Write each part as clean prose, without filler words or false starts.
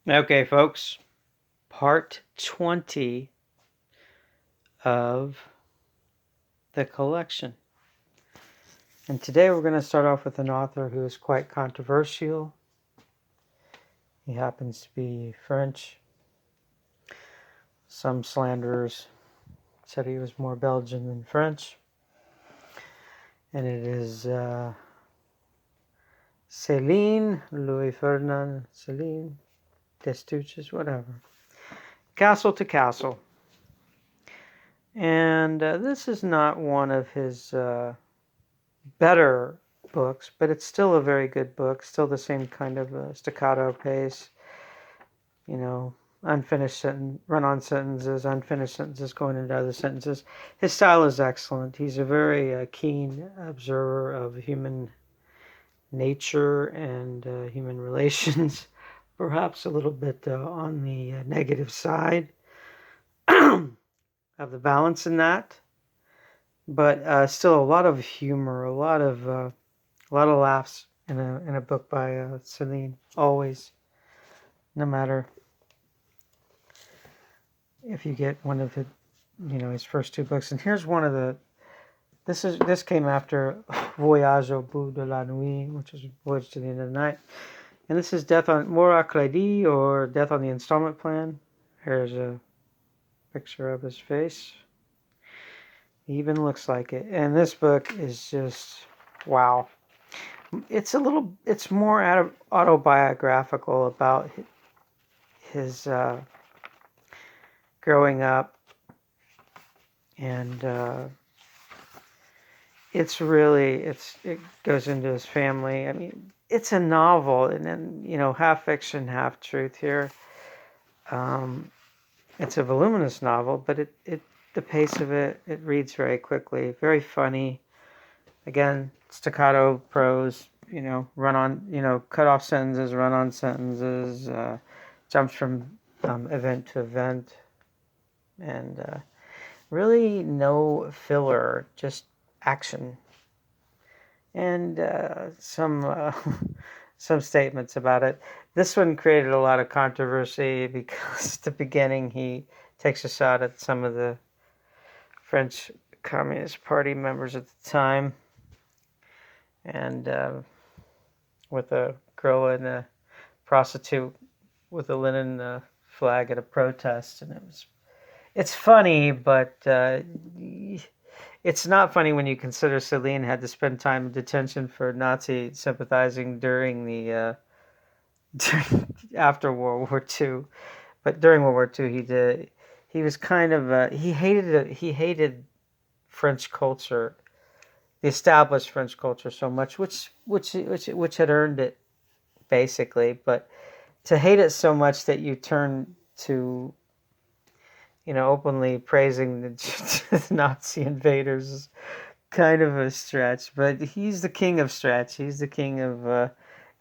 Okay, folks, part 20 of the collection. And today we're going to start off with an author who is quite controversial. He happens to be French. Some slanderers said he was more Belgian than French. And it is Céline, Louis Ferdinand, Céline, Destuches, whatever. Castle to Castle. And this is not one of his better books, but it's still a very good book. Still the same kind of staccato pace. You know, run-on sentences, unfinished sentences going into other sentences. His style is excellent. He's a very keen observer of human nature and human relations. Perhaps a little bit on the negative side of the balance in that, but still a lot of humor, a lot of laughs in a book by Celine. Always, no matter if you get one of his first two books. And here's one of the. This came after Voyage au bout de la nuit, which is Voyage to the End of the Night. And this is Death on Mort à Crédit, or Death on the Installment Plan. Here's a picture of his face. He even looks like it. And this book is just wow. It's more autobiographical about his growing up, and it goes into his family. I mean, it's a novel, and then half fiction, half truth here. It's a voluminous novel, but the pace of it reads very quickly, very funny. Again, staccato prose, cut off sentences, run on sentences, jumps from event to event, and really no filler, just action. And some statements about it. This one created a lot of controversy because at the beginning he takes a shot at some of the French Communist Party members at the time, and with a girl and a prostitute with a linen flag at a protest, and it's funny, but it's not funny when you consider Celine had to spend time in detention for Nazi sympathizing during the after World War II, but during World War II he was kind of he hated French culture, the established French culture so much, which had earned it basically, but to hate it so much that you turn to openly praising the Nazi invaders is kind of a stretch, but he's the king of stretch. He's the king of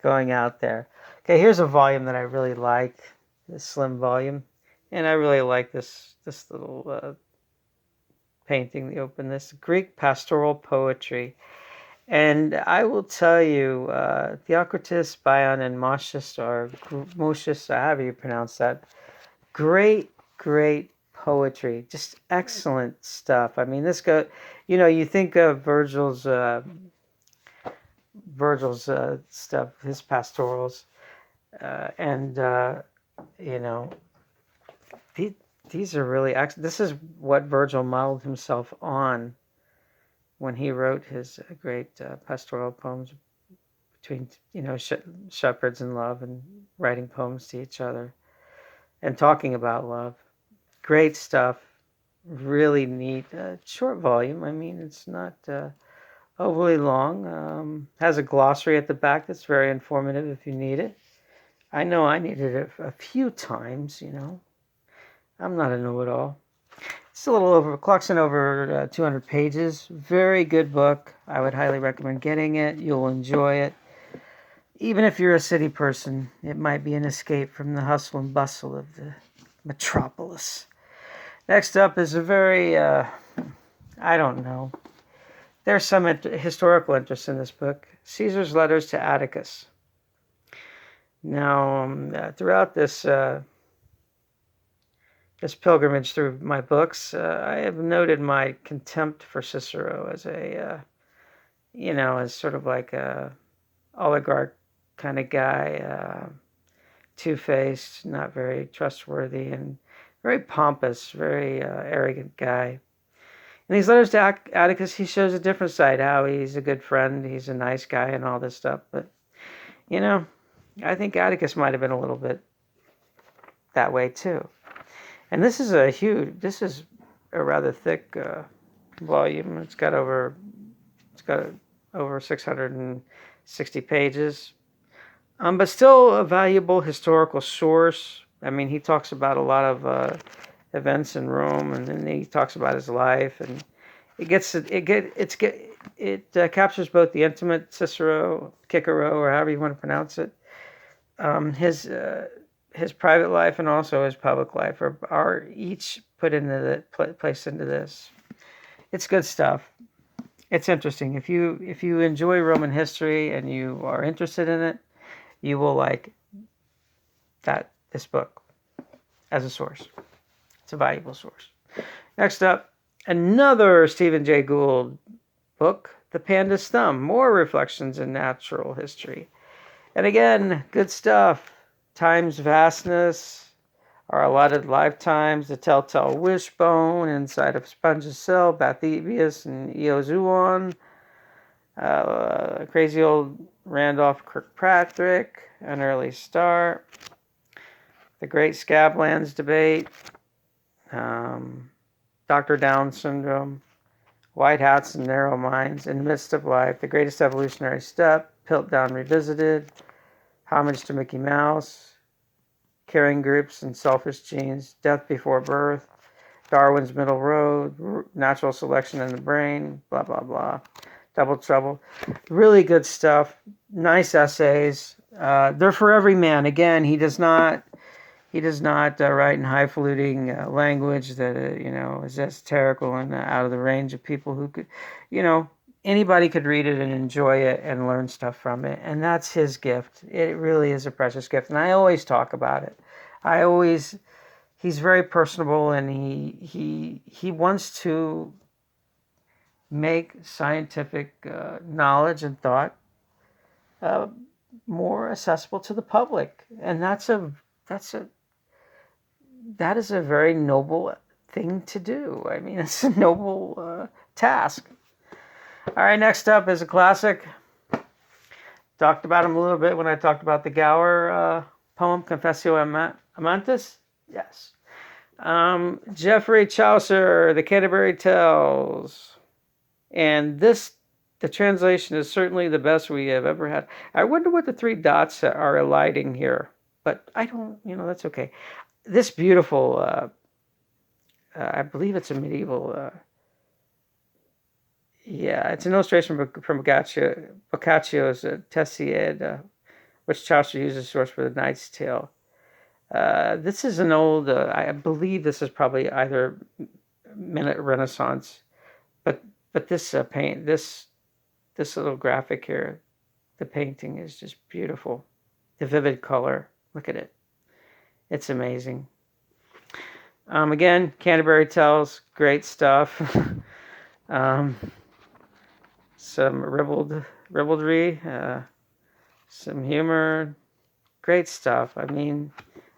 going out there. Okay, here's a volume that I really like, this slim volume, and I really like this little painting. The openness, Greek pastoral poetry, and I will tell you, Theocritus, Bion, and Mosheus, however you pronounce that, great poetry, just excellent stuff. I mean, you think of Virgil's stuff, his pastorals, and these are really excellent. This is what Virgil modeled himself on when he wrote his great pastoral poems between shepherds and love, and writing poems to each other and talking about love. Great stuff. Really neat. Short volume. I mean, it's not overly long. Has a glossary at the back that's very informative if you need it. I know I needed it a few times, I'm not a know-it-all. It's clocks in over 200 pages. Very good book. I would highly recommend getting it. You'll enjoy it. Even if you're a city person, it might be an escape from the hustle and bustle of the metropolis. Next up is a very, I don't know. There's some historical interest in this book. Caesar's Letters to Atticus. Now, throughout this pilgrimage through my books, I have noted my contempt for Cicero as as sort of like a oligarch kind of guy, two-faced, not very trustworthy, and very pompous, very arrogant guy. In these letters to Atticus, he shows a different side, how he's a good friend, he's a nice guy, and all this stuff. But, I think Atticus might have been a little bit that way too. And this is a rather thick volume. It's got over 660 pages, but still a valuable historical source. I mean, he talks about a lot of events in Rome, and then he talks about his life, and it captures both the intimate Cicero, or however you want to pronounce it, his private life and also his public life are each put into placed into this. It's good stuff. It's interesting. If you enjoy Roman history and you are interested in it, you will like this book as a source. It's a valuable source. Next up, another Stephen Jay Gould book, The Panda's Thumb, more reflections in natural history. And again, good stuff. Time's vastness, our allotted lifetimes, the telltale wishbone inside of Sponge's cell, Bathybius and Eozoon, crazy old Randolph Kirkpatrick, an early start, the Great Scablands debate, Dr. Down syndrome, white hats and narrow minds, in the midst of life, the greatest evolutionary step, Piltdown revisited, homage to Mickey Mouse, caring groups and selfish genes, death before birth, Darwin's middle road, natural selection in the brain, blah, blah, blah, double trouble. Really good stuff. Nice essays. They're for every man. Again, he does not write in highfalutin language that is esoterical and out of the range of people who could, anybody could read it and enjoy it and learn stuff from it. And that's his gift. It really is a precious gift. And I always talk about it. He's very personable, and he wants to make scientific knowledge and thought more accessible to the public. And that is a very noble thing to do. I mean, it's a noble task. All right, next up is a classic. Talked about him a little bit when I talked about the Gower poem, Confessio Amantis. Yes. Geoffrey Chaucer, The Canterbury Tales. And the translation is certainly the best we have ever had. I wonder what the three dots are alighting here. But I don't, that's okay. This beautiful, I believe it's a medieval... it's an illustration from Boccaccio's Tessiad, which Chaucer uses as a source for the Knight's Tale. This is an old, I believe this is probably either Renaissance, but this this little graphic here, the painting is just beautiful. The vivid color, look at it. It's amazing. Again, Canterbury Tales, great stuff. Some ribaldry, some humor, great stuff. I mean,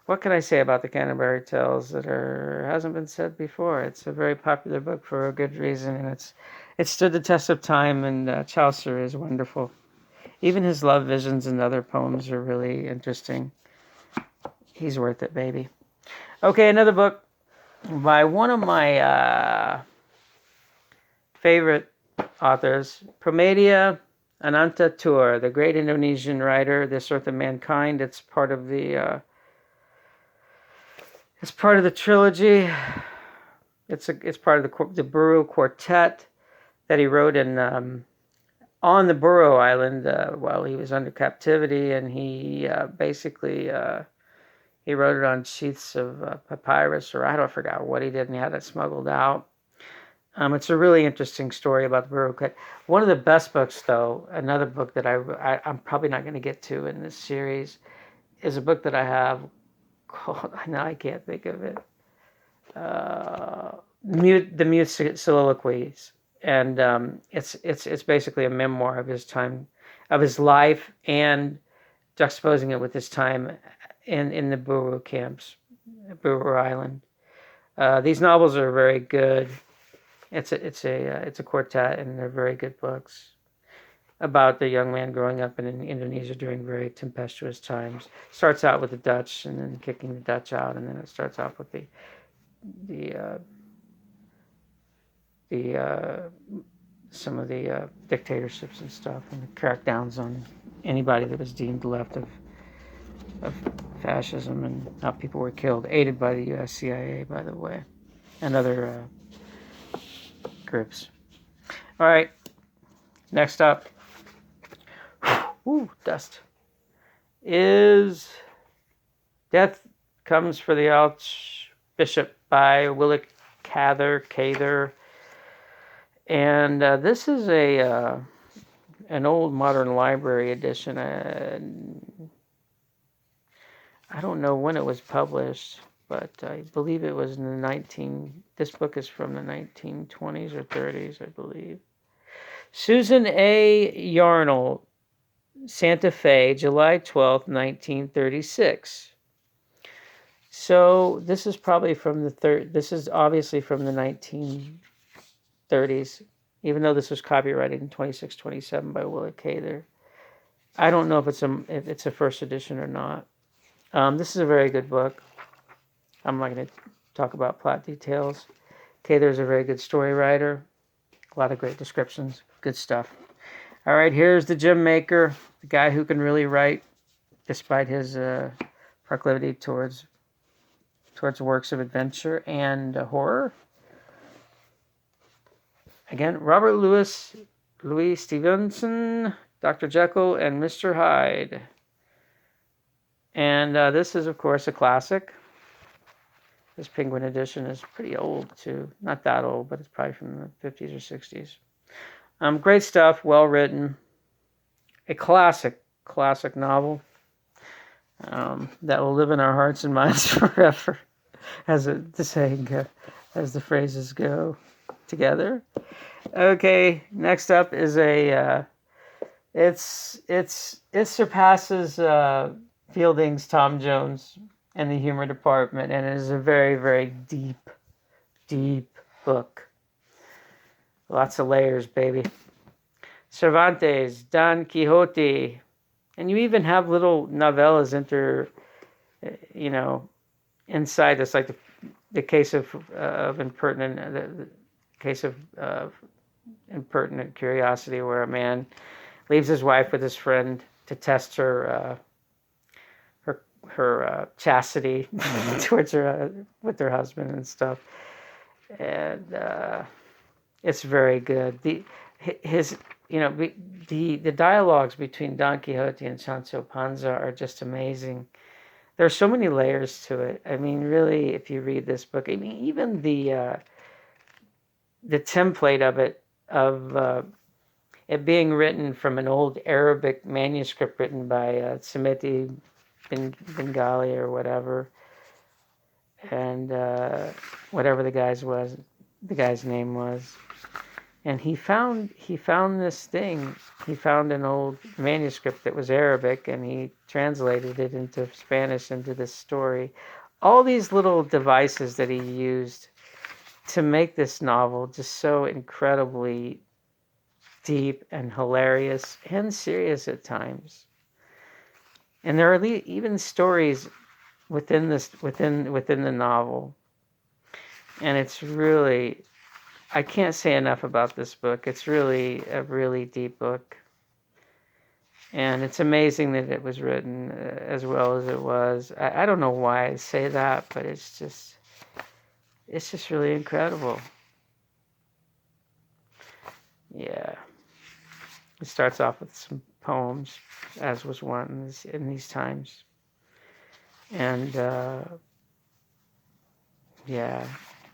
what can I say about the Canterbury Tales that hasn't been said before? It's a very popular book for a good reason, and it stood the test of time. And Chaucer is wonderful. Even his love visions and other poems are really interesting. He's worth it, baby. Okay, another book by one of my favorite authors, Pramedia Anantatur, the great Indonesian writer, This Earth of Mankind. It's part of the trilogy. It's part of the Buru Quartet that he wrote on the Buru Island while he was under captivity, and he basically he wrote it on sheets of papyrus, or I forgot what he did, and he had it smuggled out. It's a really interesting story about the Buru Quartet. One of the best books, though, another book that I'm probably not going to get to in this series, is a book that I have called, now I can't think of it, The Mute Soliloquies. And it's basically a memoir of his time, of his life, and juxtaposing it with his time in the Buru camps, Buru Island. These novels are very good. It's a quartet, and they're very good books about the young man growing up in Indonesia during very tempestuous times. Starts out with the Dutch, and then kicking the Dutch out, and then it starts off with the some of the dictatorships and stuff, and the crackdowns on anybody that was deemed left of fascism, and how people were killed, aided by the U.S. CIA, by the way, and other groups. All right, next up, dust, is Death Comes for the Archbishop by William Cather. And this is an old modern library edition. I don't know when it was published, but I believe it was in this book is from the 1920s or 30s, I believe. Susan A. Yarnell, Santa Fe, July 12th, 1936. So this is probably from this is obviously from the 1930s, even though this was copyrighted in 2627 by William Cather. I don't know if it's a first edition or not. This is a very good book. I'm not going to talk about plot details. Cather is a very good story writer. A lot of great descriptions. Good stuff. All right, here's the gem maker, the guy who can really write despite his proclivity towards works of adventure and horror. Again, Robert Louis Stevenson, Dr. Jekyll and Mr. Hyde. And this is, of course, a classic. This Penguin edition is pretty old, too. Not that old, but it's probably from the 50s or 60s. Great stuff, well written. A classic novel that will live in our hearts and minds forever, as the phrases go together. Okay, next up is it surpasses Fielding's Tom Jones in the humor department, and it is a very, very deep book. Lots of layers, baby. Cervantes, Don Quixote, and you even have little novellas inside this, like the case of impertinent, the case of impertinent curiosity, where a man leaves his wife with his friend to test her chastity towards her with her husband and stuff, and it's very good. The dialogues between Don Quixote and Sancho Panza are just amazing. There are so many layers to it. I mean, really, if you read this book, I mean, even the template of it being written from an old Arabic manuscript written by Samiti Bengali or whatever, and whatever the guy's name was, and he found this thing. He found an old manuscript that was Arabic, and he translated it into Spanish into this story. All these little devices that he used to make this novel just so incredibly deep and hilarious and serious at times. And there are even stories within the novel. And it's really, I can't say enough about this book. It's really a really deep book. And it's amazing that it was written as well as it was. I don't know why I say that, but it's just really incredible. Yeah. It starts off with some poems, as was one in these times. And, it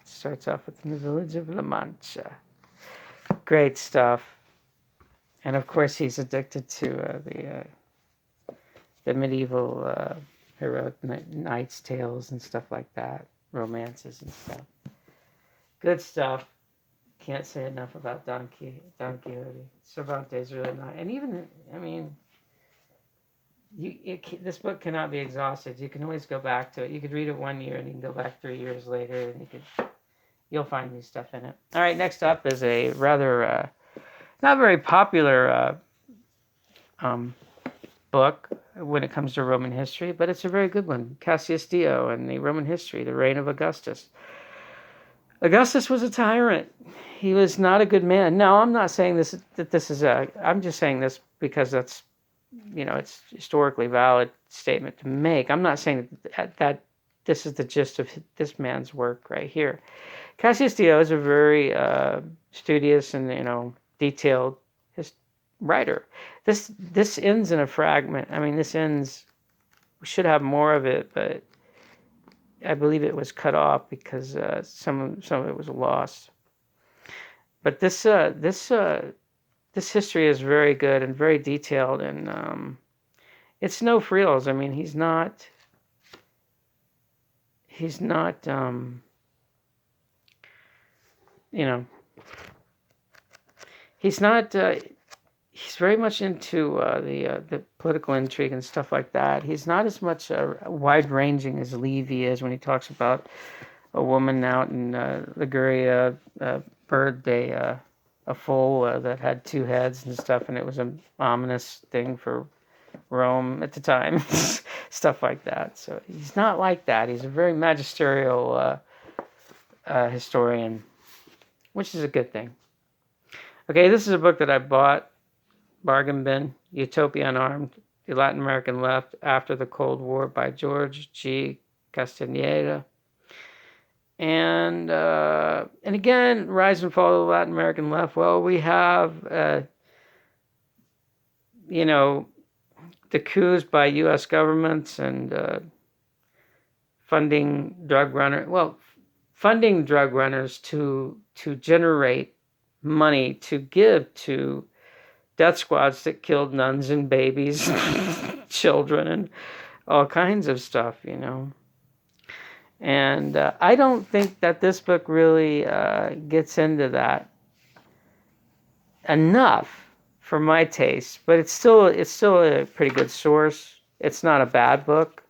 starts off with in the village of La Mancha. Great stuff. And, of course, he's addicted to the medieval heroic knights' tales and stuff like that, romances and stuff. Good stuff. Can't say enough about Don Quixote. Cervantes really not, and even I mean, this book cannot be exhausted. You can always go back to it. You could read it 1 year and you can go back 3 years later and you'll find new stuff in it. All right, next up is a rather not very popular book when it comes to Roman history, but it's a very good one. Cassius Dio and the Roman history, the reign of Augustus. Augustus was a tyrant. He was not a good man. Now, I'm not saying I'm just saying this because that's, it's historically valid statement to make. I'm not saying that this is the gist of this man's work right here. Cassius Dio is a very studious and, detailed writer. This ends in a fragment. I mean, we should have more of it, but I believe it was cut off because some of it was lost. But this history is very good and very detailed, and it's no frills. I mean, he's not. He's not. He's very much into the political intrigue and stuff like that. He's not as much wide-ranging as Livy is when he talks about a woman out in Liguria, bird a foal that had 2 heads and stuff, and it was an ominous thing for Rome at the time, stuff like that. So he's not like that. He's a very magisterial historian, which is a good thing. Okay, this is a book that I bought, bargain bin, Utopia Unarmed, the Latin American Left After the Cold War by George G. Castaneda. And again, rise and fall of the Latin American left. Well, we have, the coups by U.S. governments and funding drug runners to generate money to give to death squads that killed nuns and babies, children, and all kinds of stuff, And I don't think that this book really gets into that enough for my taste, but it's still a pretty good source. It's not a bad book.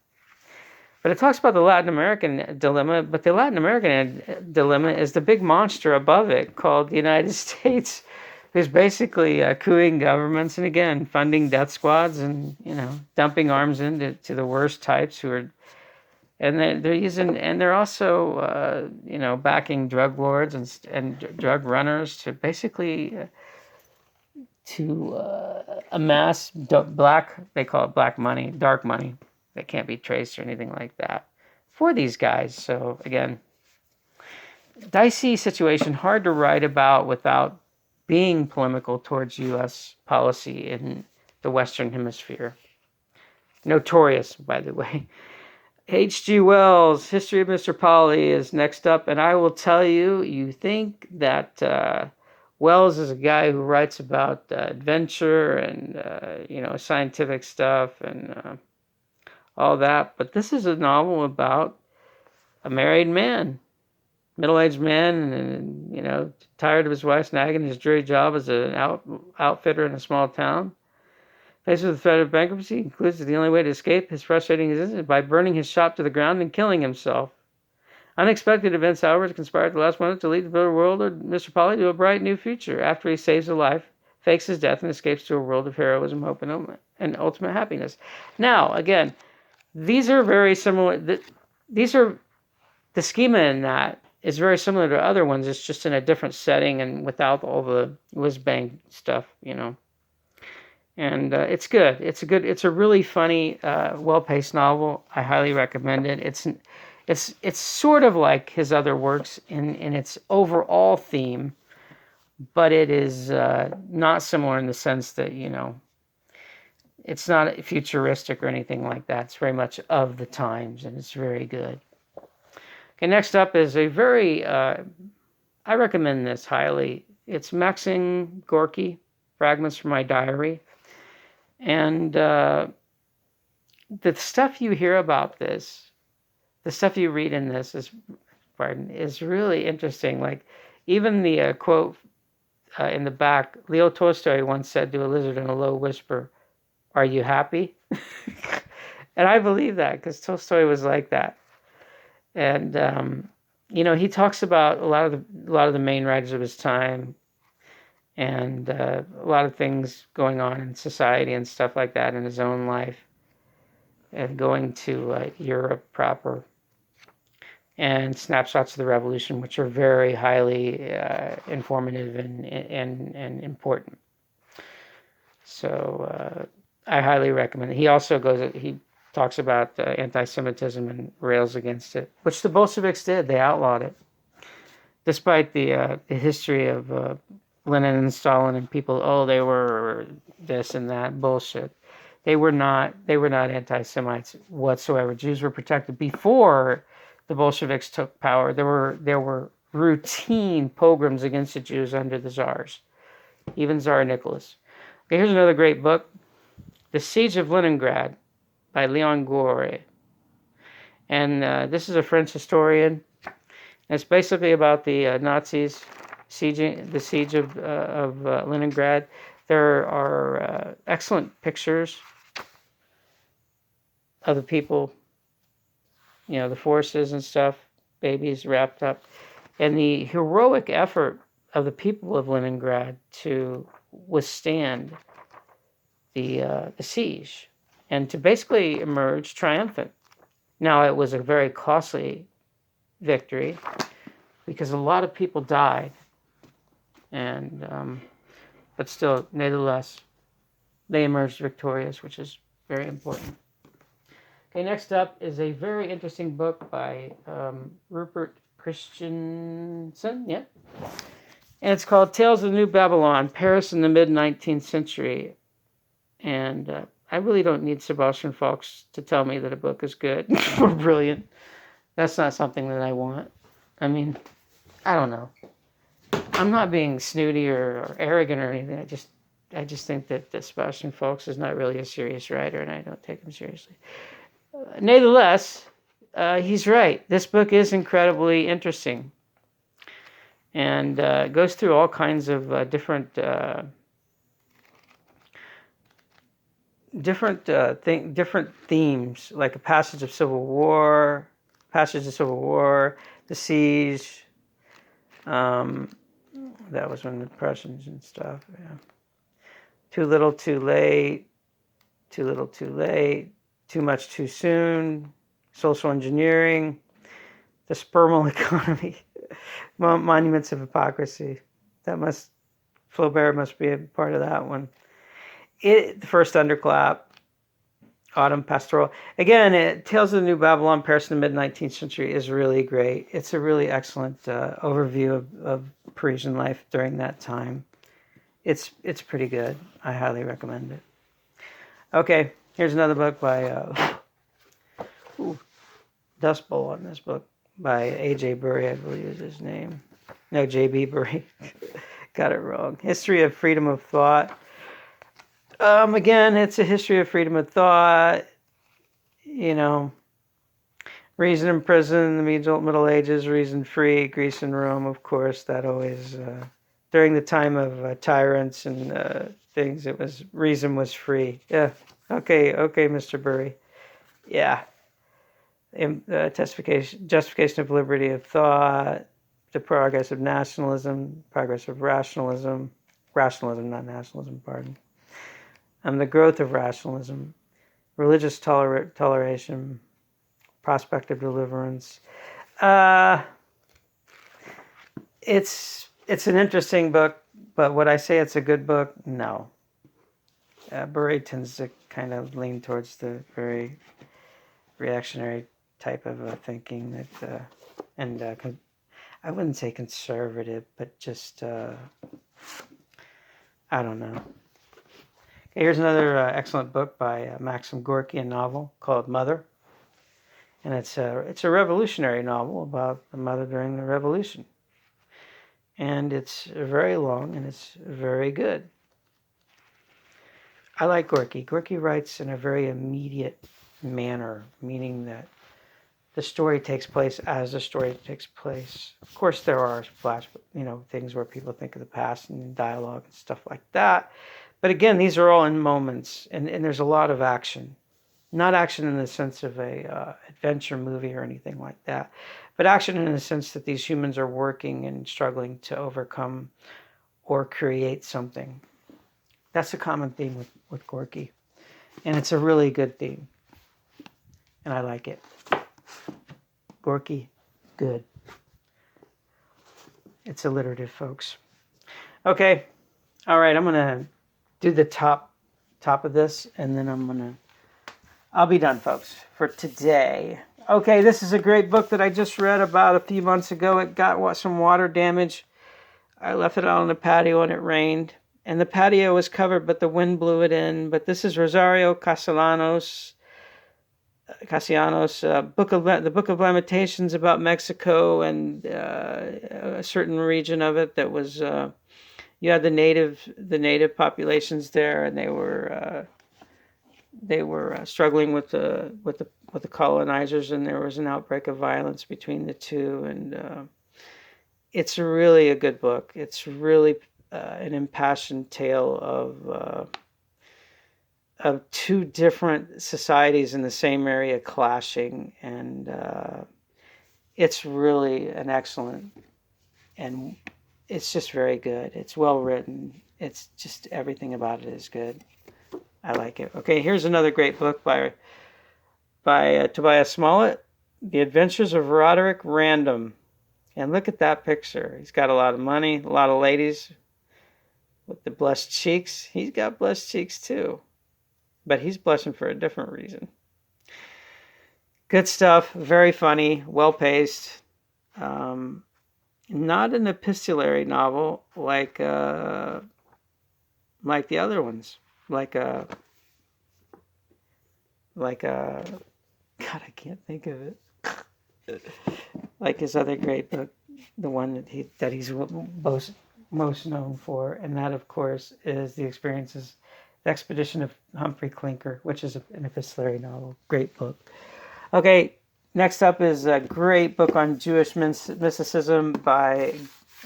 But it talks about the Latin American dilemma, but the Latin American dilemma is the big monster above it called the United States, who's basically cooing governments and, again, funding death squads and, dumping arms into the worst types who are... And they're using, and they're also, backing drug lords and drug runners to basically amass they call it black money, dark money that can't be traced or anything like that for these guys. So again, dicey situation, hard to write about without being polemical towards U.S. policy in the Western Hemisphere. Notorious, by the way. H.G. Wells' History of Mr. Polly is next up, and I will tell you, you think that Wells is a guy who writes about adventure and, scientific stuff and all that, but this is a novel about a married man, middle-aged man, and, tired of his wife's nagging his dreary job as an outfitter in a small town. Faced with the threat of bankruptcy, he concludes that the only way to escape his frustrating existence is by burning his shop to the ground and killing himself. Unexpected events, however, conspire at the last moment to lead the better world or Mr. Polly to a bright new future. After he saves a life, fakes his death, and escapes to a world of heroism, hope, and ultimate happiness. Now, again, these are very similar. The schema in that is very similar to other ones. It's just in a different setting and without all the whiz-bang stuff, And it's good. It's a really funny, well-paced novel. I highly recommend it. It's sort of like his other works in its overall theme, but it is not similar in the sense that, it's not futuristic or anything like that. It's very much of the times, and it's very good. Okay, next up is a very, I recommend this highly. It's Maxim Gorky, Fragments from My Diary. And the stuff you hear about this, the stuff you read in this is really interesting. Like even the quote in the back, Leo Tolstoy once said to a lizard in a low whisper, "Are you happy?" And I believe that because Tolstoy was like that. And he talks about a lot of the main writers of his time, and a lot of things going on in society and stuff like that in his own life, and going to Europe proper, and snapshots of the revolution, which are very highly informative and important. So I highly recommend it. He talks about anti-Semitism and rails against it, which the Bolsheviks did. They outlawed it, despite the history of Lenin and Stalin and people. Oh, they were this and that bullshit. They were not. They were not anti-Semites whatsoever. Jews were protected before the Bolsheviks took power. There were routine pogroms against the Jews under the czars, even Tsar Nicholas. Okay, here's another great book, The Siege of Leningrad by Leon Gore. And this is a French historian. It's basically about the Nazis the siege of Leningrad. There are excellent pictures of the people, the forces and stuff, babies wrapped up, and the heroic effort of the people of Leningrad to withstand the siege and to basically emerge triumphant. Now, it was a very costly victory because a lot of people died, and but still, nevertheless, they emerged victorious, which is very important. Okay, next up is a very interesting book by Rupert Christensen, and it's called Tales of the New Babylon, Paris in the mid-19th century. And I really don't need Sebastian Faulks to tell me that a book is good or brilliant. That's not something that I want. I mean, I don't know. I'm not being snooty or arrogant or anything. I just think that Sebastian Faulks is not really a serious writer, and I don't take him seriously. Nevertheless, he's right. This book is incredibly interesting, and goes through all kinds of different themes, like a passage of Civil War, the siege. That was when the Prussians and stuff. Yeah. Too little, too late. Too little, too late. Too much, too soon. Social engineering. The spermal economy. Monuments of hypocrisy. Flaubert must be a part of that one. The first thunderclap. Autumn Pastoral. Again, Tales of the New Babylon, Paris in the mid-19th century is really great. It's a really excellent overview of Parisian life during that time. It's pretty good. I highly recommend it. Okay, here's another book by Dust Bowl on this book by A.J. Bury, I believe is his name. No, J.B. Bury. Got it wrong. History of Freedom of Thought. Again, it's a history of freedom of thought. Reason in prison in the Middle Ages, reason free, Greece and Rome, of course. That always, during the time of tyrants and things, reason was free. Yeah. Okay, Mr. Bury. Yeah. Justification of liberty of thought, the progress of nationalism, progress of rationalism, not nationalism, pardon. The growth of rationalism, religious toleration, prospect of deliverance. It's an interesting book, but would I say it's a good book? No. Bury tends to kind of lean towards the very reactionary type of thinking that, and I wouldn't say conservative, but just I don't know. Okay, here's another excellent book by Maxim Gorky, a novel called Mother. And it's a revolutionary novel about the mother during the revolution. And it's very long and it's very good. I like Gorky. Gorky writes in a very immediate manner, meaning that the story takes place as the story takes place. Of course, there are things where people think of the past and dialogue and stuff like that. But again, these are all in moments, and there's a lot of action. Not action in the sense of a adventure movie or anything like that, but action in the sense that these humans are working and struggling to overcome or create something. That's a common theme with Gorky. And it's a really good theme. And I like it. Gorky, good. It's alliterative, folks. Okay. All right, I'm going to do the top of this, and then I'll be done, folks, for today. Okay, this is a great book that I just read about a few months ago. It got some water damage. I left it out on the patio and it rained. And the patio was covered, but the wind blew it in. But this is Rosario Castellanos' the Book of Lamentations about Mexico and a certain region of it that was you had the native populations there, and they were struggling with the colonizers, and there was an outbreak of violence between the two. And it's really a good book. It's really an impassioned tale of two different societies in the same area clashing, and it's really an excellent, and it's just very good. It's well written. It's just everything about it is good. I like it. Okay, here's another great book by Tobias Smollett, The Adventures of Roderick Random. And look at that picture. He's got a lot of money, a lot of ladies with the blessed cheeks. He's got blessed cheeks too, but he's blushing for a different reason. Good stuff. Very funny. Well paced. Not an epistolary novel like the other ones. Like God, I can't think of it. Like his other great book, the one that he's most known for, and that, of course, is The Expedition of Humphrey Clinker, which is an epistolary novel. Great book. Okay, next up is a great book on Jewish mysticism by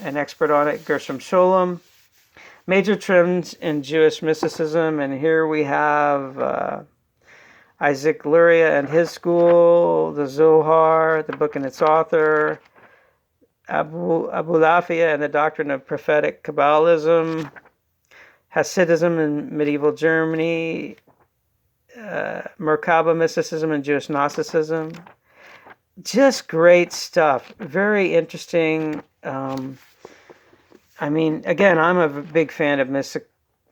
an expert on it, Gershom Scholem. Major Trends in Jewish Mysticism, and here we have Isaac Luria and his school, the Zohar, the book and its author, Abulafia and the Doctrine of Prophetic Kabbalism, Hasidism in medieval Germany, Merkaba mysticism and Jewish Gnosticism. Just great stuff. Very interesting. I mean, again, I'm a big fan of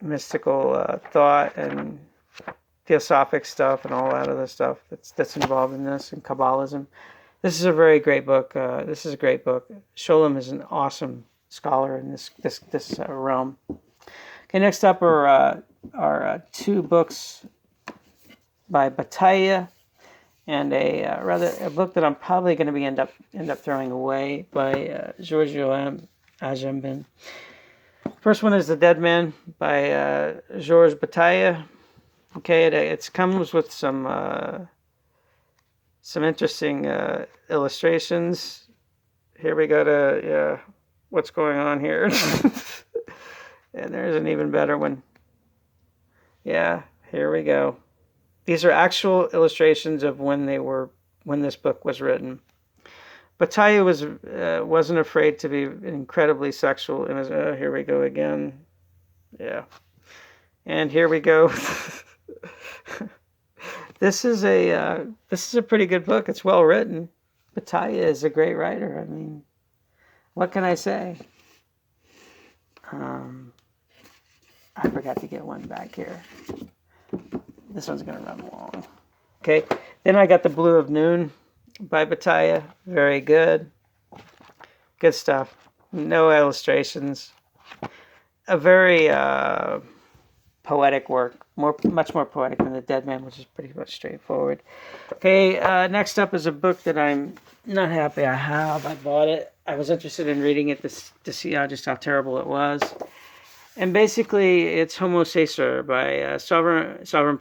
mystical thought and theosophic stuff and all that other stuff that's involved in this, and Kabbalism. This is a very great book. This is a great book. Scholem is an awesome scholar in this realm. Okay, next up are two books by Bataille, and a book that I'm probably going to end up throwing away by Georges Agamben. First one is The Dead Man by Georges Bataille. Okay, it comes with some interesting illustrations. Here we go to what's going on here. And there's an even better one. Yeah, here we go. These are actual illustrations of when this book was written. Bataille wasn't afraid to be incredibly sexual. Here we go again. Yeah, and here we go. This is a pretty good book. It's well written. Bataille is a great writer. I mean, what can I say? I forgot to get one back here. This one's going to run long. Okay, then I got The Blue of Noon by Bataille. Very good. Good stuff. No illustrations. A very poetic work. Much more poetic than The Dead Man, which is pretty much straightforward. Okay, next up is a book that I'm not happy I have. I bought it. I was interested in reading it to see just how terrible it was. And basically, it's Homo Caesar by Sovereign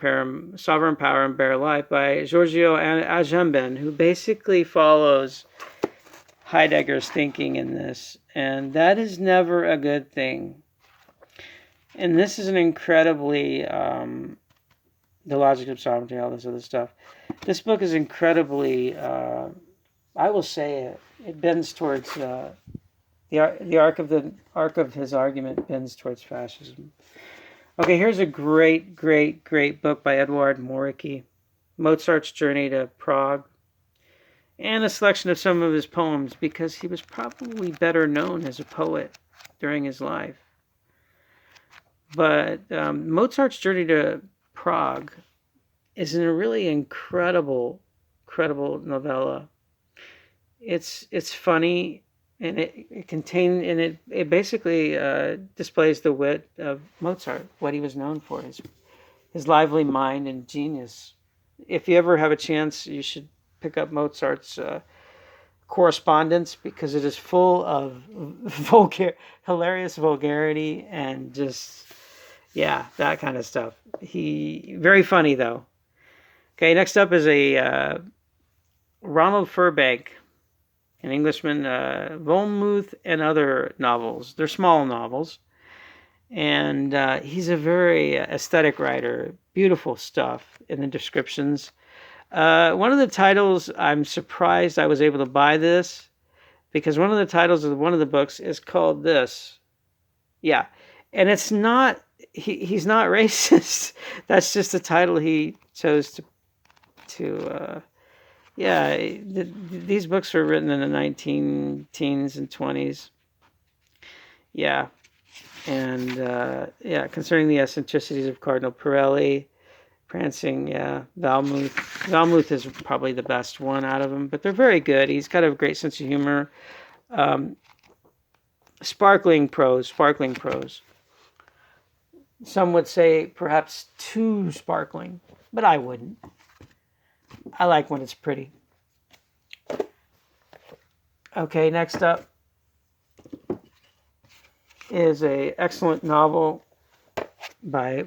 Power and Bare Life by Giorgio Agamben, who basically follows Heidegger's thinking in this. And that is never a good thing. And this is an incredibly, the logic of sovereignty, all this other stuff. This book is incredibly, I will say it bends towards, the arc of his argument bends towards fascism. Okay, here's a great book by Eduard Moricky, Mozart's Journey to Prague, and a selection of some of his poems, because he was probably better known as a poet during his life. But Mozart's Journey to Prague is a really incredible novella. It's funny, and it basically displays the wit of Mozart, what he was known for, his lively mind and genius. If you ever have a chance, you should pick up Mozart's correspondence, because it is full of hilarious vulgarity and just, yeah, that kind of stuff. Very funny though. Okay, next up is a Ronald Furbank, an Englishman, Volmuth and other novels. They're small novels. And he's a very aesthetic writer. Beautiful stuff in the descriptions. One of the titles, I'm surprised I was able to buy this, because one of the titles of one of the books is called this. Yeah. And it's not, he's not racist. That's just the title he chose to yeah, these books were written in the 19 teens and 20s. Yeah. And, yeah, concerning the eccentricities of Cardinal Pirelli, Prancing, yeah, Valmuth. Valmuth is probably the best one out of them, but they're very good. He's got a great sense of humor. Sparkling prose. Some would say perhaps too sparkling, but I wouldn't. I like when it's pretty. Okay, next up is an excellent novel by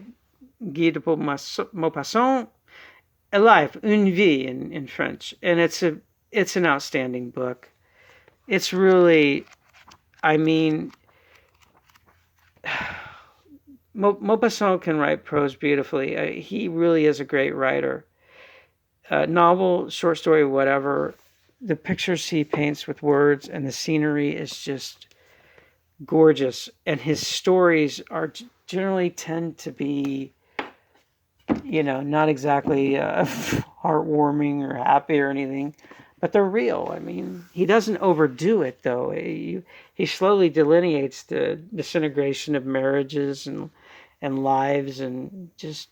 Guy de Maupassant, A Life, Une Vie in French. And it's an outstanding book. It's really, I mean, Maupassant can write prose beautifully. He really is a great writer. Novel, short story, whatever. The pictures he paints with words and the scenery is just gorgeous. And his stories are generally tend to be, not exactly heartwarming or happy or anything, but they're real. I mean, he doesn't overdo it, though. He slowly delineates the disintegration of marriages and lives, and just